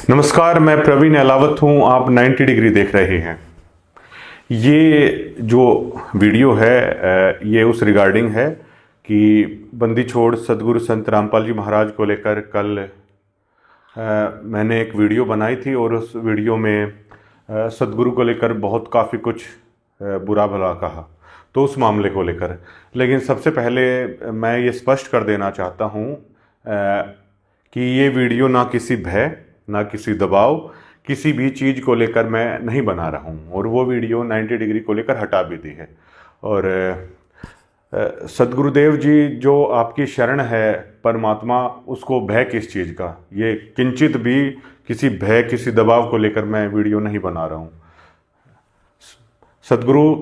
नमस्कार, मैं प्रवीण अलावत हूँ। आप 90 डिग्री देख रहे हैं। ये जो वीडियो है ये उस रिगार्डिंग है कि बंदी छोड़ सदगुरु संत रामपाल जी महाराज को लेकर कल मैंने एक वीडियो बनाई थी और उस वीडियो में सदगुरु को लेकर बहुत काफ़ी कुछ बुरा भला कहा, तो उस मामले को लेकर। लेकिन सबसे पहले मैं ये स्पष्ट कर देना चाहता हूँ कि ये वीडियो ना किसी भय, ना किसी दबाव, किसी भी चीज़ को लेकर मैं नहीं बना रहा हूँ। और वो वीडियो 90 डिग्री को लेकर हटा भी दी है। और सदगुरुदेव जी जो आपकी शरण है परमात्मा, उसको भय किस चीज़ का, ये किंचित भी किसी भय, किसी दबाव को लेकर मैं वीडियो नहीं बना रहा हूँ। सदगुरु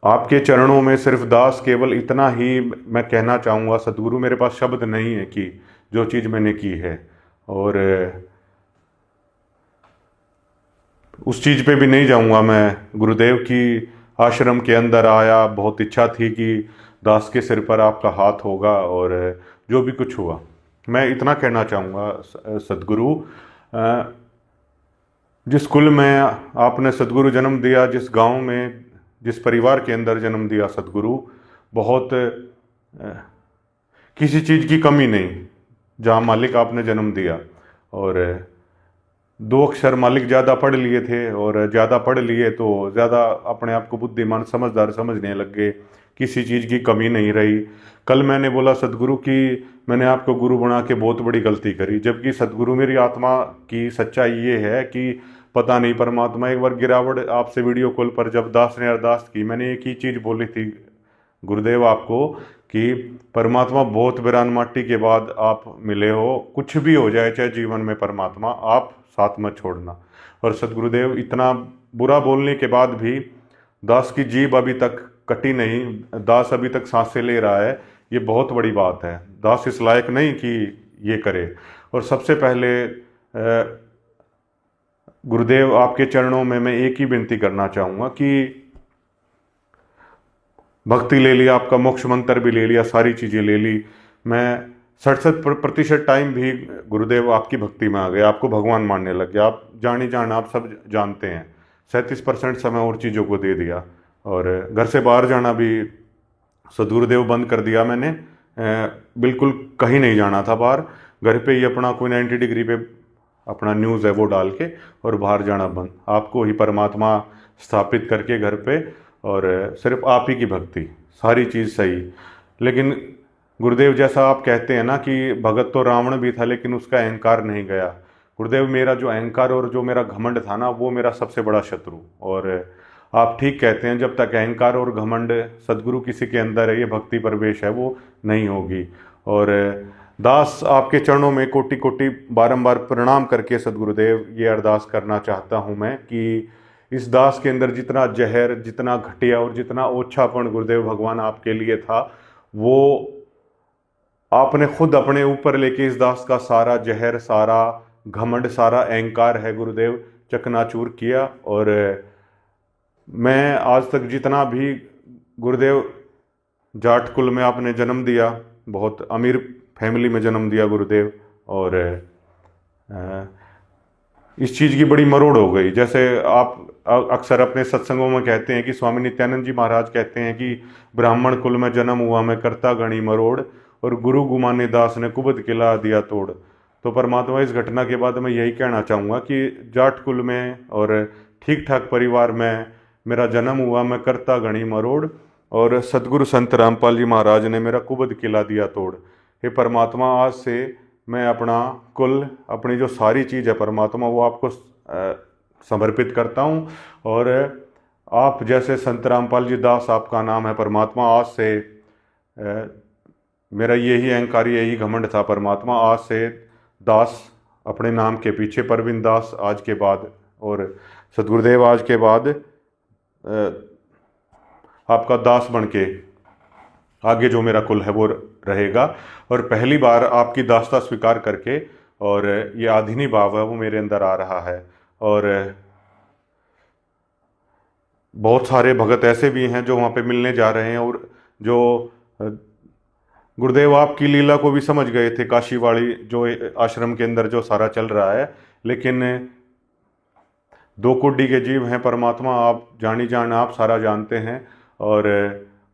आपके चरणों में सिर्फ दास, केवल इतना ही मैं कहना चाहूँगा। सदगुरु मेरे पास शब्द नहीं है कि जो चीज़ मैंने की है, और उस चीज़ पे भी नहीं जाऊँगा मैं। गुरुदेव की आश्रम के अंदर आया, बहुत इच्छा थी कि दास के सिर पर आपका हाथ होगा, और जो भी कुछ हुआ, मैं इतना कहना चाहूँगा। सदगुरु जिस कुल में आपने सदगुरु जन्म दिया, जिस गांव में, जिस परिवार के अंदर जन्म दिया सदगुरु, बहुत किसी चीज़ की कमी नहीं, जहाँ मालिक आपने जन्म दिया। और 2 अक्षर मालिक ज़्यादा पढ़ लिए थे, और ज़्यादा पढ़ लिए तो ज़्यादा अपने आप को बुद्धिमान समझदार समझने लग गए, किसी चीज़ की कमी नहीं रही। कल मैंने बोला सदगुरु कि मैंने आपको गुरु बना के बहुत बड़ी गलती करी, जबकि सदगुरु मेरी आत्मा की सच्चाई ये है कि पता नहीं परमात्मा, एक बार गिरावट आपसे वीडियो कॉल पर जब दास ने अरदास की, मैंने एक ही चीज़ बोली थी गुरुदेव आपको कि परमात्मा, बहुत वीरान माटी के बाद आप मिले हो, कुछ भी हो जाए चाहे जीवन में, परमात्मा आप साथ मत छोड़ना। और सदगुरुदेव इतना बुरा बोलने के बाद भी दास की जीभ अभी तक कटी नहीं, दास अभी तक सांसें ले रहा है, ये बहुत बड़ी बात है। दास इस लायक नहीं कि ये करे। और सबसे पहले गुरुदेव आपके चरणों में मैं एक ही विनती करना चाहूँगा कि भक्ति ले लिया, आपका मोक्ष मंत्र भी ले लिया, सारी चीज़ें ले ली, मैं 67% टाइम भी गुरुदेव आपकी भक्ति में आ गया, आपको भगवान मानने लग गया। आप जानी जान, आप सब जानते हैं। 37% समय और चीज़ों को दे दिया, और घर से बाहर जाना भी सदगुरुदेव बंद कर दिया मैंने। बिल्कुल कहीं नहीं जाना था बाहर, घर पे ही अपना कोई 90 डिग्री पे अपना न्यूज़ है वो डाल के, और बाहर जाना बंद। आपको ही परमात्मा स्थापित करके घर पे, और सिर्फ आप ही की भक्ति, सारी चीज़ सही। लेकिन गुरुदेव जैसा आप कहते हैं ना कि भगत तो रावण भी था लेकिन उसका अहंकार नहीं गया। गुरुदेव मेरा जो अहंकार और जो मेरा घमंड था ना, वो मेरा सबसे बड़ा शत्रु। और आप ठीक कहते हैं, जब तक अहंकार और घमंड सदगुरु किसी के अंदर है, ये भक्ति प्रवेश है, वो नहीं होगी। और दास आपके चरणों में कोटि कोटि बारंबार प्रणाम करके सदगुरुदेव ये अरदास करना चाहता हूँ मैं कि इस दास के अंदर जितना जहर, जितना घटिया और जितना ओछापन गुरुदेव भगवान आपके लिए था, वो आपने खुद अपने ऊपर लेके इस दास का सारा जहर, सारा घमंड, सारा अहंकार है गुरुदेव चकनाचूर किया। और मैं आज तक जितना भी गुरुदेव जाट कुल में आपने जन्म दिया, बहुत अमीर फैमिली में जन्म दिया गुरुदेव, और इस चीज़ की बड़ी मरोड़ हो गई। जैसे आप अक्सर अपने सत्संगों में कहते हैं कि स्वामी नित्यानंद जी महाराज कहते हैं कि ब्राह्मण कुल में जन्म हुआ मैं करता गणी मरोड़, और गुरु गुमाने दास ने कुबद किला दिया तोड़। तो परमात्मा, इस घटना के बाद मैं यही कहना चाहूँगा कि जाट कुल में और ठीक ठाक परिवार में मेरा जन्म हुआ, मैं करता गणी मरोड़, और सदगुरु संत रामपाल जी महाराज ने मेरा कुबद किला दिया तोड़। हे परमात्मा, आज से मैं अपना कुल, अपनी जो सारी चीज़ है परमात्मा, वो आपको समर्पित करता हूँ। और आप जैसे संत रामपाल जी दास आपका नाम है परमात्मा, आज से मेरा यही अहंकार, यही घमंड था परमात्मा, आज से दास अपने नाम के पीछे, परवीन दास आज के बाद, और सदगुरुदेव आज के बाद आपका दास बन के आगे जो मेरा कुल है वो रहेगा। और पहली बार आपकी दासता स्वीकार करके, और ये आधीनी भाव है वो मेरे अंदर आ रहा है। और बहुत सारे भगत ऐसे भी हैं जो वहाँ पे मिलने जा रहे हैं, और जो गुरुदेव आपकी लीला को भी समझ गए थे, काशीवाड़ी जो आश्रम के अंदर जो सारा चल रहा है, लेकिन दो कुड्डी के जीव हैं परमात्मा, आप जानी जान आप सारा जानते हैं। और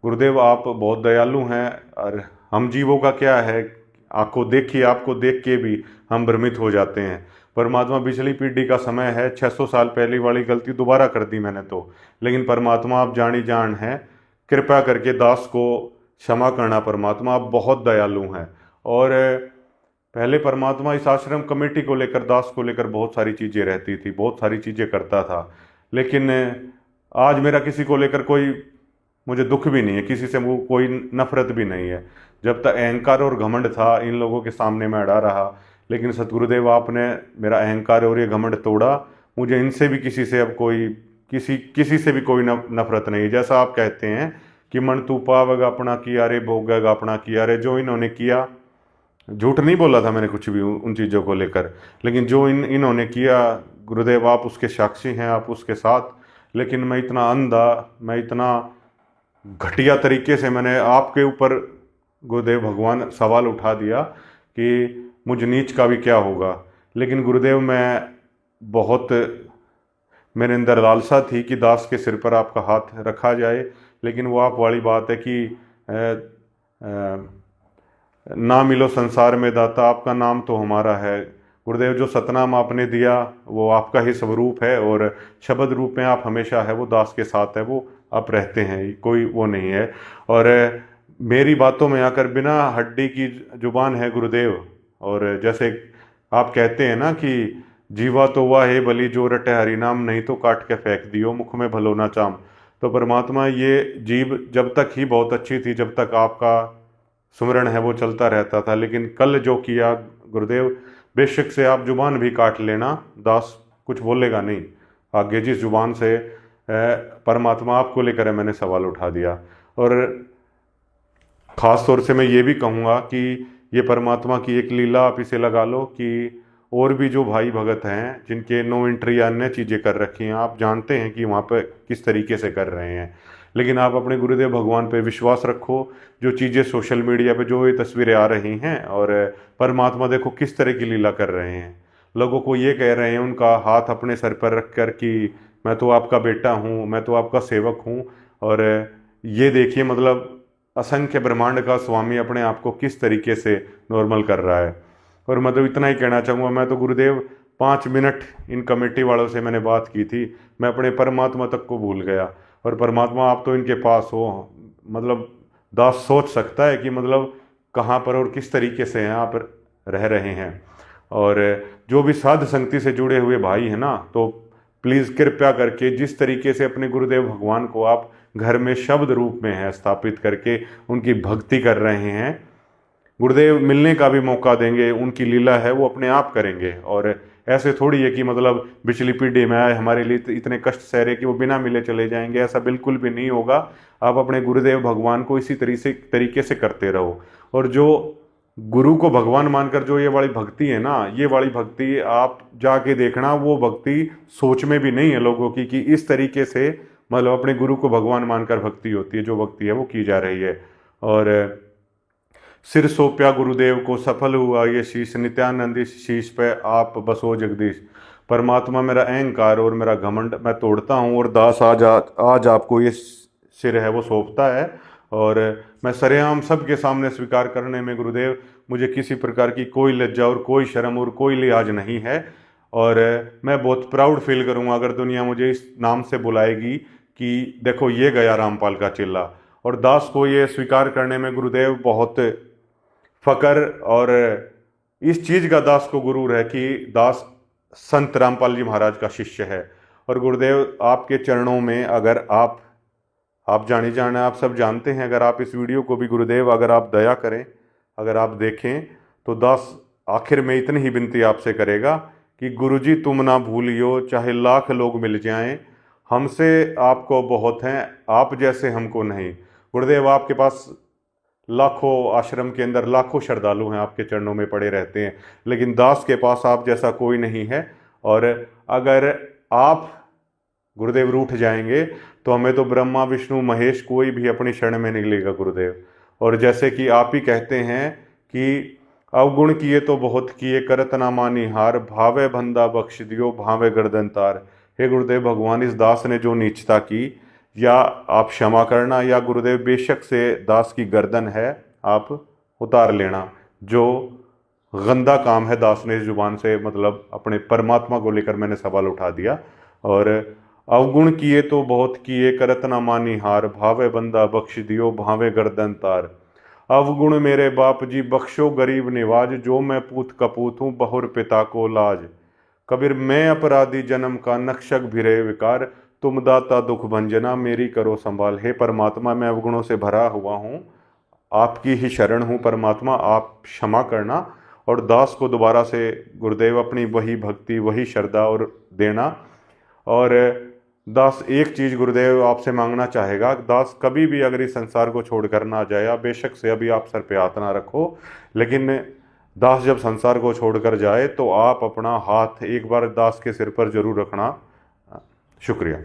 गुरुदेव आप बहुत दयालु हैं, और हम जीवों का क्या है, आपको देखिए, आपको देख के भी हम भ्रमित हो जाते हैं। परमात्मा पिछली पीढ़ी का समय है, 600 साल पहले वाली गलती दोबारा कर दी मैंने तो, लेकिन परमात्मा आप जानी जान हैं, कृपया करके दास को क्षमा करना परमात्मा, आप बहुत दयालु हैं। और पहले परमात्मा इस आश्रम कमेटी को लेकर, दास को लेकर बहुत सारी चीज़ें रहती थी, बहुत सारी चीज़ें करता था, लेकिन आज मेरा किसी को लेकर कोई मुझे दुख भी नहीं है, किसी से वो कोई नफरत भी नहीं है। जब तक अहंकार और घमंड था इन लोगों के सामने मैं अड़ा रहा, लेकिन सतगुरुदेव आपने मेरा अहंकार और ये घमंड तोड़ा। मुझे इनसे भी किसी से अब कोई किसी से भी कोई नफरत नहीं। जैसा आप कहते हैं कि मन तू पावेगा अपना किया रे, भोगेगा अपना किया रे, जो इन्होंने किया, झूठ नहीं बोला था मैंने कुछ भी उन चीज़ों को लेकर, लेकिन जो इन्होंने किया गुरुदेव आप उसके साक्षी हैं, आप उसके साथ। लेकिन मैं इतना अंधा, मैं इतना घटिया तरीके से मैंने आपके ऊपर गुरुदेव भगवान सवाल उठा दिया कि मुझ नीच का भी क्या होगा। लेकिन गुरुदेव मैं बहुत, मेरे अंदर लालसा थी कि दास के सिर पर आपका हाथ रखा जाए, लेकिन वो आप वाली बात है कि ना मिलो संसार में दाता, आपका नाम तो हमारा है। गुरुदेव जो सतनाम आपने दिया वो आपका ही स्वरूप है, और शब्द रूप में आप हमेशा है, वो दास के साथ है, वो आप रहते हैं, कोई वो नहीं है। और मेरी बातों में आकर बिना हड्डी की जुबान है गुरुदेव, और जैसे आप कहते हैं ना कि जीवा तो वाह है बली जो रटे हरि नाम, नहीं तो काट के फेंक दियो मुख में भलो ना चाम। तो परमात्मा ये जीव जब तक ही बहुत अच्छी थी, जब तक आपका सुमरण है वो चलता रहता था, लेकिन कल जो किया गुरुदेव, बेशक से आप जुबान भी काट लेना, दास कुछ बोलेगा नहीं आगे। जिस जुबान से परमात्मा आपको लेकर है मैंने सवाल उठा दिया। और ख़ास तौर से मैं ये भी कहूँगा कि ये परमात्मा की एक लीला आप इसे लगा लो कि और भी जो भाई भगत हैं जिनके नो एंट्री या अन्य चीज़ें कर रखी हैं, आप जानते हैं कि वहाँ पर किस तरीके से कर रहे हैं, लेकिन आप अपने गुरुदेव भगवान पे विश्वास रखो। जो चीज़ें सोशल मीडिया पे जो ये तस्वीरें आ रही हैं, और परमात्मा देखो किस तरह की लीला कर रहे हैं, लोगों को ये कह रहे हैं उनका हाथ अपने सर पर रख कर कि मैं तो आपका बेटा हूँ, मैं तो आपका सेवक हूँ। और ये देखिए मतलब असंख्य ब्रह्मांड का स्वामी अपने आप को किस तरीके से नॉर्मल कर रहा है। और मैं तो इतना ही कहना चाहूँगा, मैं तो गुरुदेव 5 मिनट इन कमेटी वालों से मैंने बात की थी, मैं अपने परमात्मा तक को भूल गया। और परमात्मा आप तो इनके पास हो, मतलब दास सोच सकता है कि मतलब कहाँ पर और किस तरीके से हैं आप रह रहे हैं। और जो भी साध संगति से जुड़े हुए भाई हैं ना, तो प्लीज़ कृपया करके जिस तरीके से अपने गुरुदेव भगवान को आप घर में शब्द रूप में है स्थापित करके उनकी भक्ति कर रहे हैं, गुरुदेव मिलने का भी मौका देंगे, उनकी लीला है वो अपने आप करेंगे। और ऐसे थोड़ी है कि मतलब पिछली पीढ़ी में आए हमारे लिए इतने कष्ट सह रहे कि वो बिना मिले चले जाएंगे, ऐसा बिल्कुल भी नहीं होगा। आप अपने गुरुदेव भगवान को इसी तरीके से करते रहो। और जो गुरु को भगवान मानकर जो ये वाली भक्ति है ना, ये वाली भक्ति आप जाके देखना, वो भक्ति सोच में भी नहीं है लोगों की कि इस तरीके से मतलब अपने गुरु को भगवान मानकर भक्ति होती है, जो भक्ति है वो की जा रही है। और सिर सौंपया गुरुदेव को सफल हुआ ये शीश, नित्यानंदी शीश पे आप बसो जगदीश। परमात्मा मेरा अहंकार और मेरा घमंड मैं तोड़ता हूँ, और दास आज आपको ये सिर है वो सौंपता है। और मैं सरेआम सबके सामने स्वीकार करने में गुरुदेव मुझे किसी प्रकार की कोई लज्जा और कोई शर्म और कोई लिहाज नहीं है। और मैं बहुत प्राउड फील करूँगा अगर दुनिया मुझे इस नाम से बुलाएगी कि देखो ये गया रामपाल का चेला। और दास को ये स्वीकार करने में गुरुदेव बहुत फ़क्र और इस चीज़ का दास को गुरूर है कि दास संत रामपाल जी महाराज का शिष्य है। और गुरुदेव आपके चरणों में अगर आप जाने आप सब जानते हैं, अगर आप इस वीडियो को भी गुरुदेव अगर आप दया करें, अगर आप देखें, तो दास आखिर में इतनी ही विनती आपसे करेगा कि गुरुजी तुम ना भूलियो, चाहे लाख लोग मिल जाएं, हमसे आपको बहुत हैं, आप जैसे हमको नहीं। गुरुदेव आपके पास लाखों आश्रम के अंदर लाखों श्रद्धालु हैं, आपके चरणों में पड़े रहते हैं, लेकिन दास के पास आप जैसा कोई नहीं है। और अगर आप गुरुदेव रूठ जाएंगे तो हमें तो ब्रह्मा विष्णु महेश कोई भी अपनी शरण में नहीं लेगा गुरुदेव। और जैसे कि आप ही कहते हैं कि अवगुण किए तो बहुत किए करत ना मानी हार, भावे बंदा बख्श दियो भावे गर्दन तार। हे गुरुदेव भगवान, इस दास ने जो नीचता की, या आप क्षमा करना, या गुरुदेव बेशक से दास की गर्दन है आप उतार लेना। जो गंदा काम है दास ने इस जुबान से, मतलब अपने परमात्मा को लेकर मैंने सवाल उठा दिया। और अवगुण किए तो बहुत किए करत ना मानी हार, भावे बंदा बख्श दियो भावे गर्दन तार। अवगुण मेरे बाप जी बख्शो गरीब निवाज, जो मैं पूत कपूत हूँ बहुर पिता को लाज। कबीर मैं अपराधी जन्म का नक्शक भिरे विकार, तुम दाता दुख भंजना मेरी करो संभाल। हे परमात्मा, मैं अवगुणों से भरा हुआ हूँ, आपकी ही शरण हूँ परमात्मा, आप क्षमा करना। और दास को दोबारा से गुरुदेव अपनी वही भक्ति, वही श्रद्धा और देना। और दास एक चीज़ गुरुदेव आपसे मांगना चाहेगा, दास कभी भी अगर इस संसार को छोड़कर ना जाए, बेशक से अभी आप सर पे हाथ ना रखो, लेकिन दास जब संसार को छोड़कर जाए तो आप अपना हाथ एक बार दास के सिर पर जरूर रखना। शुक्रिया।